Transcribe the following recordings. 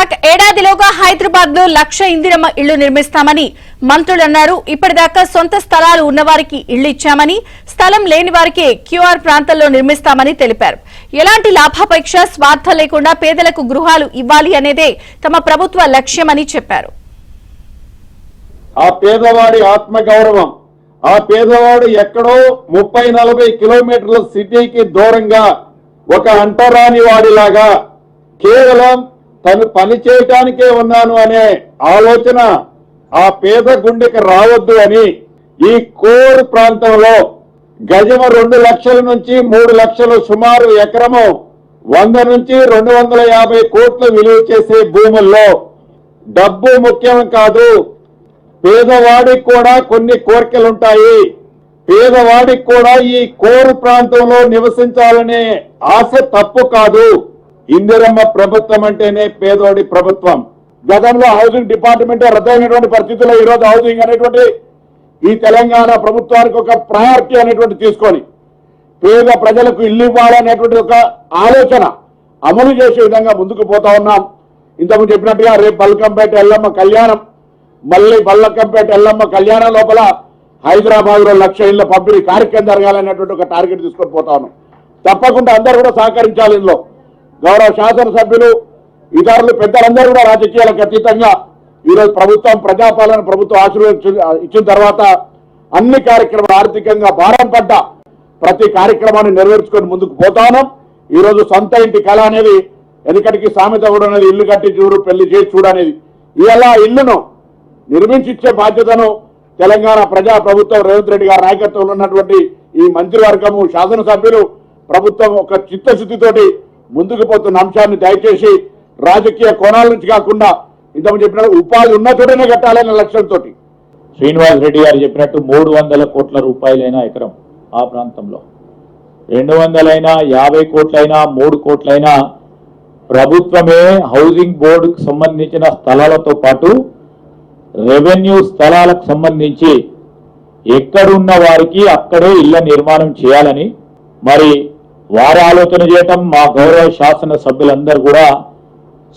Back ఏడాదిలోగా Hyderabad లో 1,00,000 ఇందిరమ్మ ఇళ్లు నిర్మిస్తామని మంత్రులు అన్నారు. ఇప్పటిదాకా సొంత స్థలాలు ఉన్నవారికి ఇళ్లు ఇచ్చామని, స్థలం లేని వారికి క్యూఆర్ ప్రాంతాల్లో నిర్మిస్తామని తెలిపారు. ఎలాంటి లాభాపేక్ష స్వార్థం లేకుండా పేదలకు గృహాలు ఇవ్వాలి అనేదే తమ ప్రభుత్వ లక్ష్యమని చెప్పారు. ఆ పేదవాడి ఆత్మగౌరవం, ఆ పేదవాడు ఎక్కడో 30-40 కిలోమీటర్ల సిటీకి దూరంగా ఒక అంటరాని వాడిలాగా కేవలం తను పని చేయటానికే ఉన్నాను అనే ఆలోచన ఆ పేద గుండెకి రావద్దు అని ఈ కోర్ ప్రాంతంలో గజము 2 లక్షల నుంచి 3 లక్షలు, సుమారు ఎకరము 100 నుంచి 250 కోట్లు విలువ చేసే భూముల్లో డబ్బు ముఖ్యం కాదు, పేదవాడికి కూడా కొన్ని కోరికలుంటాయి, పేదవాడికి కూడా ఈ కోరు ప్రాంతంలో నివసించాలనే ఆశ తప్పు కాదు. ఇందిరమ్మ ప్రభుత్వం అంటేనే పేదోడి ప్రభుత్వం. గతంలో హౌసింగ్ డిపార్ట్మెంట్ రద్దయినటువంటి పరిస్థితుల్లో ఈరోజు హౌసింగ్ అనేటువంటి ఈ తెలంగాణ ప్రభుత్వానికి ఒక ప్రయారిటీ అనేటువంటి తీసుకొని పేద ప్రజలకు ఇల్లు ఇవ్వాలనేటువంటి ఒక ఆలోచన అమలు చేసే విధంగా ముందుకు పోతా ఉన్నాం. ఇంతకుముందు చెప్పినట్టుగా రేపు బల్కంపేట ఎల్లమ్మ కళ్యాణం, మళ్ళీ బల్లకంపేట ఎల్లమ్మ కళ్యాణం లోపల హైదరాబాద్ లో 1,00,000 ఇళ్ల పంపిణీ కార్యక్రమం జరగాలనేటువంటి ఒక టార్గెట్ తీసుకొని పోతా ఉన్నాం. తప్పకుండా అందరూ కూడా సహకరించాలి. ఇందులో గౌరవ శాసనసభ్యులు, ఇతరులు, పెద్దలందరూ కూడా రాజకీయాలకు అతీతంగా ఈరోజు ప్రభుత్వం ప్రజాపాలన ప్రభుత్వం ఇచ్చిన తర్వాత అన్ని కార్యక్రమాలు ఆర్థికంగా భారం పడ్డ ప్రతి కార్యక్రమాన్ని నెరవేర్చుకొని ముందుకు పోతా ఉన్నాం. ఈరోజు సొంత ఇంటి కళ అనేది వెనకటికి సామెత కూడా అనేది, ఇల్లు కట్టి చూడు పెళ్లి చేసి చూడనేది. ఇలా ఇల్లును నిర్మించిచ్చే బాధ్యతను తెలంగాణ ప్రజా ప్రభుత్వం రేవంత్ రెడ్డి గారి నాయకత్వంలో ఉన్నటువంటి ఈ మంత్రివర్గము, శాసనసభ్యులు, ప్రభుత్వం ఒక చిత్తశుద్ధితోటి ముందుకు పోతున్న అంశాన్ని దయచేసి రాజకీయ కోణాల నుంచి కాకుండా ఇంతకు చెప్పినట్టు ఉపాధి ఉన్న చోటనే కట్టాలనే లక్ష్యంతో శ్రీనివాస్ రెడ్డి గారు చెప్పినట్టు 300 కోట్ల రూపాయలైనా ఎకరం ఆ ప్రాంతంలో, 200 50 కోట్లైనా 3 కోట్లైనా ప్రభుత్వమే హౌసింగ్ బోర్డుకు సంబంధించిన స్థలాలతో పాటు రెవెన్యూ స్థలాలకు సంబంధించి ఎక్కడున్న వారికి అక్కడే ఇళ్ల నిర్మాణం చేయాలని మరి వారు ఆలోచన చేయటం, మా గౌరవ శాసన సభ్యులందరూ కూడా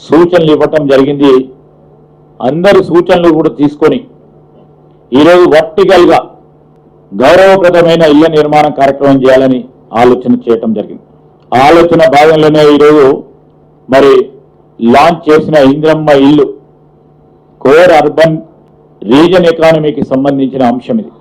సూచనలు ఇవ్వటం జరిగింది. అందరి సూచనలు కూడా తీసుకొని ఈరోజు వర్టికల్గా గౌరవప్రదమైన ఇళ్ల నిర్మాణం కార్యక్రమం చేయాలని ఆలోచన చేయటం జరిగింది. ఆలోచన భాగంలోనే ఈరోజు మరి లాంచ్ చేసిన ఇందిరమ్మ ఇల్లు కోర్ అర్బన్ రీజన్ ఎకానమీకి సంబంధించిన అంశం ఇది.